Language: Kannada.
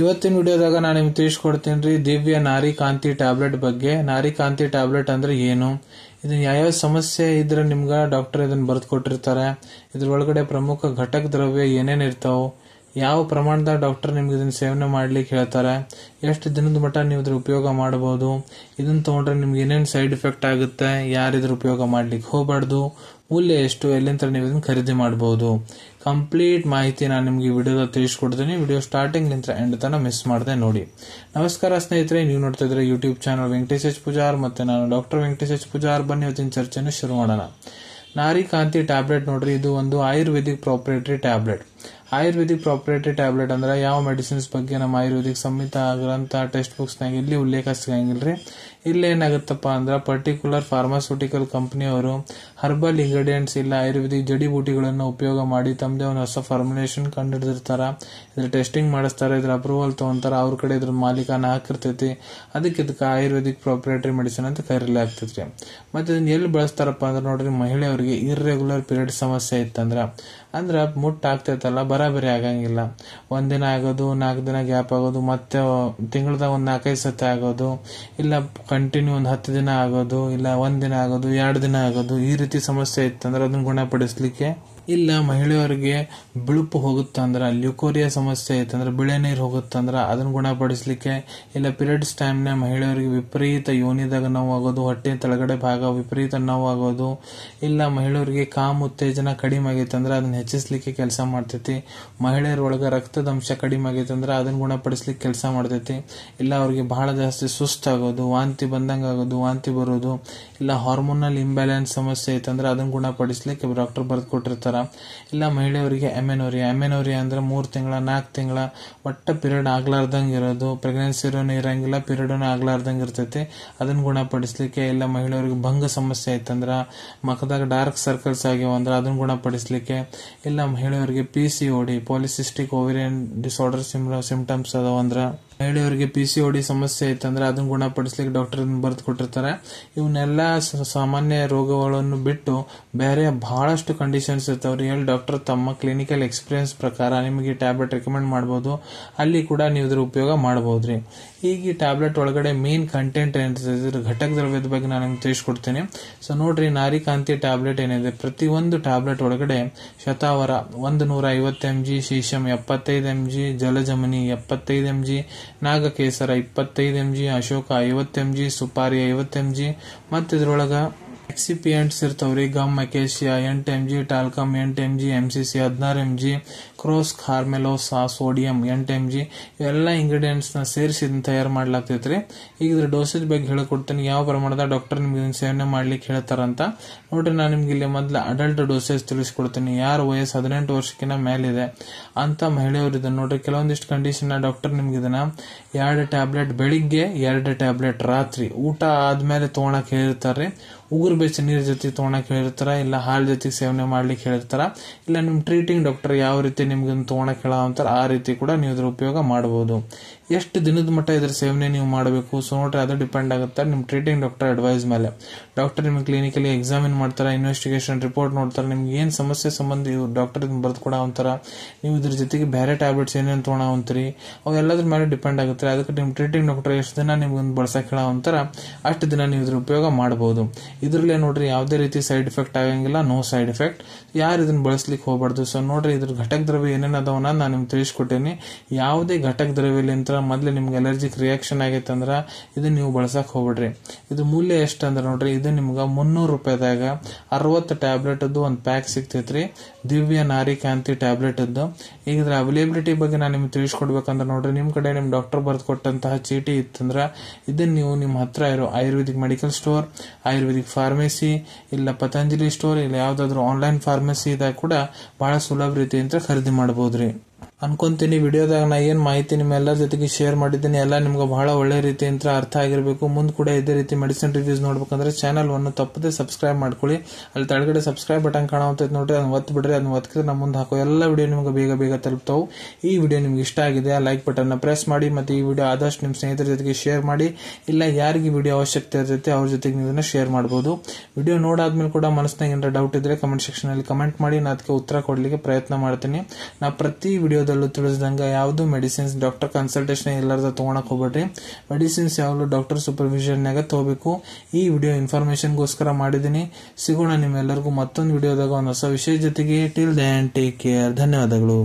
ಇವತ್ತಿನ ವಿಡಿಯೋದಾಗ ನಾನು ನಿಮ್ಗೆ ತಿಳಿಸ್ಕೊಡ್ತೀನಿ ರೀ ದಿವ್ಯ ನಾರಿ ಕಾಂತಿ ಟ್ಯಾಬ್ಲೆಟ್ ಬಗ್ಗೆ. ನಾರಿ ಕಾಂತಿ ಟ್ಯಾಬ್ಲೆಟ್ ಅಂದ್ರೆ ಏನು, ಇದನ್ನ ಯಾವ ಸಮಸ್ಯೆ ಇದ್ರೆ ನಿಮ್ಗೆ ಡಾಕ್ಟರ್ ಇದನ್ನ ಬರೆದು ಕೊಟ್ಟಿರ್ತಾರೆ, ಇದ್ರೊಳಗಡೆ ಪ್ರಮುಖ ಘಟಕ ದ್ರವ್ಯ ಏನೇನು ಇರ್ತಾವೆ, ಯಾವ ಪ್ರಮಾಣದಾಗ ಡಾಕ್ಟರ್ ನಿಮ್ಗೆ ಇದನ್ನ ಸೇವನೆ ಮಾಡ್ಲಿಕ್ಕೆ ಹೇಳ್ತಾರೆ, ಎಷ್ಟು ದಿನದ ಮಟ್ಟ ನೀವು ಇದ್ರ ಉಪಯೋಗ ಮಾಡಬಹುದು, ಇದನ್ನ ತಗೊಂಡ್ರೆ ನಿಮ್ಗೆ ಏನೇನು ಸೈಡ್ ಎಫೆಕ್ಟ್ ಆಗುತ್ತೆ, ಯಾರು ಇದ್ರ ಉಪಯೋಗ ಮಾಡ್ಲಿಕ್ಕೆ ಹೋಗಬಾರ್ದು, ಮೂಲ್ಯ ಎಷ್ಟು, ಎಲ್ಲಿಂದ ನೀವು ಇದನ್ನ ಖರೀದಿ ಮಾಡಬಹುದು, ಕಂಪ್ಲೀಟ್ ಮಾಹಿತಿ ನಾನು ನಿಮ್ಗೆ ಈ ವಿಡಿಯೋದ ತಿಳಿಸ್ಕೊಡ್ತೀನಿ. ವಿಡಿಯೋ ಸ್ಟಾರ್ಟಿಂಗ್ ನಿಂತ ಎಂಡ್ ತನಕ ಮಿಸ್ ಮಾಡದೆ ನೋಡಿ. ನಮಸ್ಕಾರ ಸ್ನೇಹಿತರೆ, ನೀವು ನೋಡ್ತಾ ಇದ್ರೆ YouTube channel Venkatesh H Pujar, ಮತ್ತೆ ನಾನು ಡಾಕ್ಟರ್ ವೆಂಕಟೇಶ್ ಎಚ್ ಪೂಜಾರ್. ಬನ್ನಿ ಇವತ್ತಿನ ಚರ್ಚೆನ ಶುರು ಮಾಡೋಣ. ನಾರಿ ಕಾಂತಿ ಟ್ಯಾಬ್ಲೆಟ್ ನೋಡ್ರಿ, ಇದು ಒಂದು ಆಯುರ್ವೇದಿಕ್ ಪ್ರಾಪರೇಟರಿ ಟ್ಯಾಬ್ಲೆಟ್. ಆಯುರ್ವೇದಿಕ್ ಪ್ರಾಪರೇಟರಿ ಟ್ಯಾಬ್ಲೆಟ್ ಅಂದ್ರೆ ಯಾವ ಮೆಡಿಸಿನ್ಸ್ ಬಗ್ಗೆ ನಮ್ಮ ಆಯುರ್ವೇದಿಕ್ ಸಂಹಿತ ಗ್ರಂಥ ಟೆಕ್ಸ್ಟ್ ಬುಕ್ಸ್ ನಾಗ ಇಲ್ಲಿ ಉಲ್ಲೇಖ ಸಿಗಂಗಿಲ್ರಿ. ಇಲ್ಲಿ ಏನಾಗುತ್ತಪ್ಪ ಅಂದ್ರೆ ಪರ್ಟಿಕ್ಯುಲರ್ ಫಾರ್ಮಾಸ್ಯೂಟಿಕಲ್ ಕಂಪನಿಯವರು ಹರ್ಬಲ್ ಇಂಗ್ರೀಡಿಯೆಂಟ್ಸ್ ಇಲ್ಲ ಆಯುರ್ವೇದಿಕ್ ಜಡಿಬೂಟಿಗಳನ್ನು ಉಪಯೋಗ ಮಾಡಿ ತಮ್ಮದೇ ಒಂದು ಹೊಸ ಫಾರ್ಮುಲೇಷನ್ ಕಂಡು ಹಿಡಿದಿರ್ತಾರ, ಇದ್ರ ಟೆಸ್ಟಿಂಗ್ ಮಾಡಿಸ್ತಾರೆ, ಇದ್ರ ಅಪ್ರೂವಲ್ ತಗೊಂತಾರ, ಅವ್ರ ಕಡೆ ಇದ್ರ ಮಾಲೀಕನ ಹಾಕಿರ್ತೈತಿ. ಇದಕ್ಕೆ ಆಯುರ್ವೇದಿಕ್ ಪ್ರಾಪರೇಟರಿ ಮೆಡಿಸಿನ್ ಅಂತ ಕರೀಲಾಗ್ತೈತಿ. ಮತ್ತೆ ಇದನ್ನ ಎಲ್ಲಿ ಬಳಸ್ತಾರಪ್ಪ ಅಂದ್ರೆ ನೋಡ್ರಿ, ಮಹಿಳೆಯರಿಗೆ ಇರ್ರೆಗ್ಯುಲರ್ ಪೀರಿಯಡ್ ಸಮಸ್ಯೆ ಅಂದ್ರ ಮುಟ್ಟ ಆಗ್ತೈತಲ್ಲ, ಬರಾಬರಿ ಆಗಂಗಿಲ್ಲ, ಒಂದಿನ ಆಗೋದು, 4 ದಿನ ಗ್ಯಾಪ್ ಆಗೋದು, ಮತ್ತೆ ತಿಂಗಳದಾಗ ಒಂದ್ 4-5 ಸತಿ ಆಗೋದು, ಇಲ್ಲ ಕಂಟಿನ್ಯೂ ಒಂದ್ 10 ದಿನ ಆಗೋದು, ಇಲ್ಲ 1 ದಿನ ಆಗೋದು, 2 ದಿನ ಆಗೋದು, ಈ ರೀತಿ ಸಮಸ್ಯೆ ಇತ್ತಂದ್ರೆ ಅದನ್ನ ಗುಣಪಡಿಸ್ಲಿಕ್ಕೆ, ಇಲ್ಲ ಮಹಿಳೆಯರಿಗೆ ಬಿಳುಪು ಹೋಗುತ್ತಂದ್ರ, ಲ್ಯೂಕೋರಿಯಾ ಸಮಸ್ಯೆ ಐತಂದ್ರೆ ಬಿಳೆ ನೀರು ಹೋಗುತ್ತಂದ್ರ ಅದನ್ನ ಗುಣಪಡಿಸ್ಲಿಕ್ಕೆ, ಇಲ್ಲ ಪೀರಿಯಡ್ಸ್ ಟೈಮ್ನ ಮಹಿಳೆಯರಿಗೆ ವಿಪರೀತ ಯೋನಿದಾಗ ನೋವು ಆಗೋದು, ಹೊಟ್ಟೆ ತೆಳಗಡೆ ಭಾಗ ವಿಪರೀತ ನೋವು ಆಗೋದು, ಇಲ್ಲ ಮಹಿಳೆಯರಿಗೆ ಕಾಮ ಉತ್ತೇಜನ ಕಡಿಮೆ ಆಗೈತಂದ್ರೆ ಅದನ್ನ ಹೆಚ್ಚಿಸ್ಲಿಕ್ಕೆ ಕೆಲಸ ಮಾಡ್ತೈತಿ, ಮಹಿಳೆಯರೊಳಗ ರಕ್ತದ ಅಂಶ ಕಡಿಮೆ ಆಗೈತಂದ್ರೆ ಅದನ್ನ ಗುಣಪಡಿಸ್ಲಿಕ್ಕೆ ಕೆಲಸ ಮಾಡ್ತೈತಿ, ಇಲ್ಲ ಅವ್ರಿಗೆ ಬಹಳ ಜಾಸ್ತಿ ಸುಸ್ತಾಗೋದು, ವಾಂತಿ ಬಂದಂಗ ಆಗೋದು, ವಾಂತಿ ಬರೋದು, ಇಲ್ಲ ಹಾರ್ಮೋನಲ್ ಇಂಬ್ಯಾಲೆನ್ಸ್ ಸಮಸ್ಯೆ ಐತಂದ್ರೆ ಅದನ್ನ ಗುಣಪಡಿಸ್ಲಿಕ್ಕೆ ಡಾಕ್ಟರ್ ಬರೆದು ಕೊಟ್ಟಿರ್ತಾರ. ಇಲ್ಲ ಮಹಿಳೆಯರಿಗೆ ಎಮೆನೋರಿಯಾ ಅಂದ್ರೆ 3 ತಿಂಗಳ 4 ತಿಂಗಳ ಒಟ್ಟ ಪೀರಿಯಡ್ ಆಗ್ಲಾರ್ದಂಗ ಇರೋದು, ಪ್ರೆಗ್ನೆನ್ಸಿ ಇರಂಗಿಲ್ಲ, ಪೀರಿಯಡ್ ಆಗ್ಲಾರ್ದಂಗ ಇರ್ತೈತಿ, ಅದನ್ನ ಗುಣಪಡಿಸ್ಲಿಕ್ಕೆ, ಇಲ್ಲ ಮಹಿಳೆಯರಿಗೆ ಭಂಗ ಸಮಸ್ಯೆ ಐತಂದ್ರ ಮಖದಾಗ ಡಾರ್ಕ್ ಸರ್ಕಲ್ಸ್ ಆಗ್ಯಾವ ಅಂದ್ರೆ ಅದನ್ನ ಗುಣಪಡಿಸ್ಲಿಕ್ಕೆ, ಇಲ್ಲ ಮಹಿಳೆಯರಿಗೆ PCOD polycystic ovarian disorder symptoms ಅದಾವಂದ್ರ, ಮಹಿಳೆಯರಿಗೆ PCOD ಸಮಸ್ಯೆ ಐತಂದ್ರೆ ಅದನ್ನ ಗುಣಪಡಿಸ್ಲಿಕ್ಕೆ ಡಾಕ್ಟರ್ ಬರೆದು ಕೊಟ್ಟಿರ್ತಾರೆ. ಇವನ್ನೆಲ್ಲಾ ಸಾಮಾನ್ಯ ರೋಗಗಳನ್ನು ಬಿಟ್ಟು ಬೇರೆ ಬಹಳಷ್ಟು ಕಂಡೀಷನ್ಸ್ ಇರ್ತಾವ್ರಿ. ಎಲ್ಲಿ ಡಾಕ್ಟರ್ ತಮ್ಮ ಕ್ಲಿನಿಕಲ್ ಎಕ್ಸ್ಪೀರಿಯನ್ಸ್ ಪ್ರಕಾರ ನಿಮಗೆ ಟ್ಯಾಬ್ಲೆಟ್ ರೆಕಮೆಂಡ್ ಮಾಡಬಹುದು, ಅಲ್ಲಿ ಕೂಡ ನೀವು ಇದ್ರ ಉಪಯೋಗ ಮಾಡಬಹುದ್ರಿ. ಈಗ ಈ ಟ್ಯಾಬ್ಲೆಟ್ ಒಳಗಡೆ ಮೇನ್ ಕಂಟೆಂಟ್ ಏನಿರ್ತದೆ, ಘಟಕ ದ್ರವ್ಯದ ಬಗ್ಗೆ ನಾನು ನಿಮ್ಗೆ ತಿಳಿಸ್ಕೊಡ್ತೀನಿ. ಸೊ ನೋಡ್ರಿ, ನಾರಿ ಕಾಂತಿ ಟ್ಯಾಬ್ಲೆಟ್ ಏನಿದೆ, ಪ್ರತಿಯೊಂದು ಟ್ಯಾಬ್ಲೆಟ್ ಒಳಗಡೆ ಶತಾವರ 150 mg, sheesham 75 mg, ಜಲಜಮನಿ 75 mg, ನಾಗಕೇಸರ 25 mg, Ashoka 50 mg, ಸುಪಾರಿ 50 mg, ಮತ್ತೆ ಇದ್ರೊಳಗ ಎಕ್ಸಿಪಿಯೆಂಟ್ಸ್ ಇರ್ತಾವ್ರಿ, gum acacia 8 mg, talcum 8 mg, MCC 16 mg, croscarmellose sodium 8 mg, ಇವೆಲ್ಲ ಇಂಗ್ರೀಡಿಯೆಂಟ್ಸ್ ನ ಸೇರಿಸಿ ಇದನ್ನ ತಯಾರು ಮಾಡ್ಲಾಗ್ತೈತ್ರಿ. ಈಗ ಇದ್ರ ಡೋಸೇಜ್ ಬಗ್ಗೆ ಹೇಳ್ಕೊಡ್ತೀನಿ, ಯಾವ ಪ್ರಮಾಣದ ಡಾಕ್ಟರ್ ನಿಮ್ಗೆ ಇದನ್ನ ಸೇವನೆ ಮಾಡ್ಲಿಕ್ಕೆ ಹೇಳ್ತಾರಂತ ನೋಡ್ರಿ. ನಾನು ನಿಮ್ಗೆ ಇಲ್ಲಿ ಮೊದಲು ಅಡಲ್ಟ್ ಡೋಸೇಜ್ ತಿಳಿಸ್ಕೊಡ್ತೀನಿ. ಯಾರ ವಯಸ್ಸು 18 ವರ್ಷಕ್ಕಿಂತ ಮೇಲಿದೆ ಅಂತ ಮಹಿಳೆಯವರು ಇದನ್ನ ನೋಡ್ರಿ, ಕೆಲವೊಂದಿಷ್ಟು ಕಂಡೀಷನ್ ಡಾಕ್ಟರ್ ನಿಮ್ಗೆ ಇದನ್ನ 2 ಟ್ಯಾಬ್ಲೆಟ್ ಬೆಳಿಗ್ಗೆ, 2 ಟ್ಯಾಬ್ಲೆಟ್ ರಾತ್ರಿ ಊಟ ಆದ್ಮೇಲೆ ತಗೊಳಕ್ ಹೇಳಿರ್ತಾರೆ. ಉಗುರು ಬೆಚ್ಚ ನೀರ್ ಜೊತೆ ತಗೊಳಕ್ ಹೇಳಿರ್ತಾರ, ಇಲ್ಲ ಹಾಲ್ ಜೊತೆ ಸೇವನೆ ಮಾಡ್ಲಿಕ್ಕೆ ಹೇಳಿರ್ತಾರ, ಇಲ್ಲ ನಿಮ್ ಟ್ರೀಟಿಂಗ್ ಡಾಕ್ಟರ್ ಯಾವ ರೀತಿ ನಿಮ್ಗೆ ತಗೊಳಕ್ ಹೇಳಂತಾರ ಆ ರೀತಿ ಕೂಡ ನೀವು ಇದ್ರ ಉಪಯೋಗ ಮಾಡಬಹುದು. ಎಷ್ಟು ದಿನದ ಮಟ್ಟ ಇದ್ರ ಸೇವನೆ ನೀವು ಮಾಡಬೇಕು, ಸೊ ನೋಡ್ರಿ ಅದು ಡಿಪೆಂಡ್ ಆಗುತ್ತೆ ನಿಮ್ ಟ್ರೀಟಿಂಗ್ ಡಾಕ್ಟರ್ ಅಡ್ವೈಸ್ ಮೇಲೆ. ಡಾಕ್ಟರ್ ನಿಮ್ಗೆ ಕ್ಲಿನಿಕಲಿ ಎಕ್ಸಾಮಿನ್ ಮಾಡ್ತಾರ, ಇನ್ವೆಸ್ಟಿಗೇಷನ್ ರಿಪೋರ್ಟ್ ನೋಡ್ತಾರ, ನಿಮ್ಗೆ ಏನ್ ಸಮಸ್ಯೆ ಸಂಬಂಧ ಡಾಕ್ಟರ್ ಇದನ್ನ ಬರೆದು ಕೊಡ ಅಂತಾರ, ನೀವು ಇದ್ರ ಜೊತೆಗೆ ಬೇರೆ ಟ್ಯಾಬ್ಲೆಟ್ಸ್ ಏನೇನು ತಗೊಳವಂತೀರಿ ಅವೆಲ್ಲದ್ರ ಮೇಲೆ ಡಿಪೆಂಡ್ ಆಗುತ್ತೆ. ಅದಕ್ಕೆ ನಿಮ್ ಟ್ರೀಟಿಂಗ್ ಡಾಕ್ಟರ್ ಎಷ್ಟು ದಿನ ನಿಮ್ಗೆ ಬಳಸಕ್ ಹೇಳಂತಾರ ಅಷ್ಟು ದಿನ ನೀವು ಇದ್ರ ಉಪಯೋಗ ಮಾಡಬಹುದು. ಇದ್ರಲ್ಲೇ ನೋಡ್ರಿ ಯಾವುದೇ ರೀತಿ ಸೈಡ್ ಎಫೆಕ್ಟ್ ಆಗಂಗಿಲ್ಲ, ನೋ ಸೈಡ್ ಎಫೆಕ್ಟ್, ಯಾರು ಇದನ್ನ ಬಳಸ್ಲಿಕ್ಕೆ ಹೋಗ್ಬಾರ್ದು. ಸೊ ನೋಡ್ರಿ, ಇದ್ರ ಘಟಕ ದ್ರವ್ಯ ಏನೇನ್ ಅದಾವನ್ನ ನಾನು ನಿಮ್ಗೆ ತಿಳಿಸ್ಕೊಟ್ಟೇನಿ. ಯಾವುದೇ ಘಟಕ ದ್ರವ್ಯಲಿಂತ ಮೊದ್ಲು ನಿಮ್ಗೆ ಅಲರ್ಜಿಕ್ ರಿಯಾಕ್ಷನ್ ಆಗೈತೆ ಅಂದ್ರ ಇದನ್ನ ನೀವು ಬಳಸಕ್ ಹೋಗ್ಬಿಡ್ರಿ. ಇದು ಮೂಲ್ಯ ಎಷ್ಟು ಅಂದ್ರೆ ನೋಡ್ರಿ, ಇದು ನಿಮ್ಗೆ 300 ರೂಪಾಯಿದಾಗ 60 ಟ್ಯಾಬ್ಲೆಟ್ ಒಂದು ಪ್ಯಾಕ್ ಸಿಗ್ತೈತ್ರಿ, ದಿವ್ಯ ನಾರಿ ಕಾಂತಿ ಟ್ಯಾಬ್ಲೆಟ್ ಇದ್ದು. ಈಗ ಇದ್ರ ಅವೈಲೇಬಿಲಿಟಿ ಬಗ್ಗೆ ನಾನು ನಿಮ್ಗೆ ತಿಳಿಸ್ಕೊಡ್ಬೇಕಂದ್ರೆ ನೋಡ್ರಿ, ನಿಮ್ ಕಡೆ ನಿಮ್ ಡಾಕ್ಟರ್ ಬರೆದು ಕೊಟ್ಟಂತಹ ಚೀಟಿ ಇತ್ತಂದ್ರ ಇದನ್ನ ನೀವು ನಿಮ್ ಹತ್ರ ಇರೋ Ayurvedic medical store, Ayurvedic pharmacy, ಇಲ್ಲ ಪತಂಜಲಿ ಸ್ಟೋರ್, ಇಲ್ಲ ಯಾವ್ದಾದ್ರು ಆನ್ಲೈನ್ ಫಾರ್ಮಸಿ ಇದಾಗ ಕೂಡ ಬಹಳ ಸುಲಭ ರೀತಿಯಿಂದ ಖರೀದಿ ಮಾಡಬಹುದ್ರಿ ಅನ್ಕೊಂತೀನಿ. ವಿಡಿಯೋದಾಗ ನಾ ಏನ್ ಮಾಹಿತಿ ನಿಮ್ಮೆಲ್ಲರ ಜೊತೆಗೆ ಶೇರ್ ಮಾಡಿದ್ದೀನಿ ಎಲ್ಲ ನಿಮ್ಗೆ ಬಹಳ ಒಳ್ಳೆ ರೀತಿಯಿಂದ ಅರ್ಥ ಆಗಿರ್ಬೇಕು. ಮುಂದ್ ಕೂಡ ಇದೇ ರೀತಿ ಮೆಡಿಸಿನ್ ರಿವ್ಯೂಸ್ ನೋಡ್ಬೇಕಂದ್ರೆ ಚಾನಲ್ ಅನ್ನು ತಪ್ಪದೆ ಸಬ್ಸ್ಕ್ರೈಬ್ ಮಾಡ್ಕೊಳ್ಳಿ. ಅಲ್ಲಿ ತೆಳಗಡೆ ಸಬ್ಸ್ಕ್ರೈಬ್ ಬಟನ್ ಕಾಣುವಂತೈತೆ ನೋಡ್ರಿ, ಅದನ್ನ ಒತ್ತು ಬಿಡ್ರಿ. ಅದನ್ನ ಒತ್ತಿದ್ರೆ ನಮ್ಮ ಮುಂದೆ ಹಾಕೋ ಎಲ್ಲ ವಿಡಿಯೋ ನಿಮ್ಗೆ ಬೇಗ ತಲುಪ್ತಾವು. ಈ ವಿಡಿಯೋ ನಿಮ್ಗೆ ಇಷ್ಟ ಆಗಿದೆ ಲೈಕ್ ಬಟನ್ ನ ಪ್ರೆಸ್ ಮಾಡಿ, ಮತ್ತೆ ಈ ವಿಡಿಯೋ ಆದಷ್ಟು ನಿಮ್ ಸ್ನೇಹಿತರ ಜೊತೆಗೆ ಶೇರ್ ಮಾಡಿ. ಇಲ್ಲ ಯಾರಿಗೆ ವಿಡಿಯೋ ಅವಶ್ಯಕತೆ ಇರ್ತೈತೆ ಅವ್ರ ಜೊತೆಗೆ ನೀವು ಇದನ್ನ ಶೇರ್ ಮಾಡಬಹುದು. ವಿಡಿಯೋ ನೋಡಾದ್ಮೇಲೆ ಕೂಡ ಮನಸ್ಸಿನಾಗ ಏನಾರ ಡೌಟ್ ಇದ್ರೆ ಕಮೆಂಟ್ ಸೆಕ್ಷನ್ ಅಲ್ಲಿ ಕಮೆಂಟ್ ಮಾಡಿ, ನಾ ಅದಕ್ಕೆ ಉತ್ತರ ಕೊಡ್ಲಿಕ್ಕೆ ಪ್ರಯತ್ನ ಮಾಡ್ತೀನಿ. ನಾ ಪ್ರತಿ ವಿಡಿಯೋದ ವಿಡಿಯೋದಲ್ಲೂ ತಿಳಿಸಿದಂಗೆ ಯಾವುದು ಮೆಡಿಸಿನ್ಸ್ ಡಾಕ್ಟರ್ ಕನ್ಸಲ್ಟೇಷನ್ ಇಲ್ಲಾರ್ದ ತಗೊಳಕ್ ಹೋಗ್ಬೇಡ್ರಿ. ಮೆಡಿಸಿನ್ಸ್ ಯಾವಾಗಲೂ ಡಾಕ್ಟರ್ ಸೂಪರ್ವಿಷನ್ನಾಗ ತಗೋಬೇಕು. ಈ ವಿಡಿಯೋ ಇನ್ಫಾರ್ಮೇಶನ್ಗೋಸ್ಕರ ಮಾಡಿದ್ದೀನಿ. ಸಿಗೋಣ ನಿಮ್ಮೆಲ್ಲರಿಗೂ ಮತ್ತೊಂದು ವಿಡಿಯೋದಾಗ ಒಂದು ಹೊಸ ವಿಷಯ ಜೊತೆಗೆ. Till then take care. ಧನ್ಯವಾದಗಳು.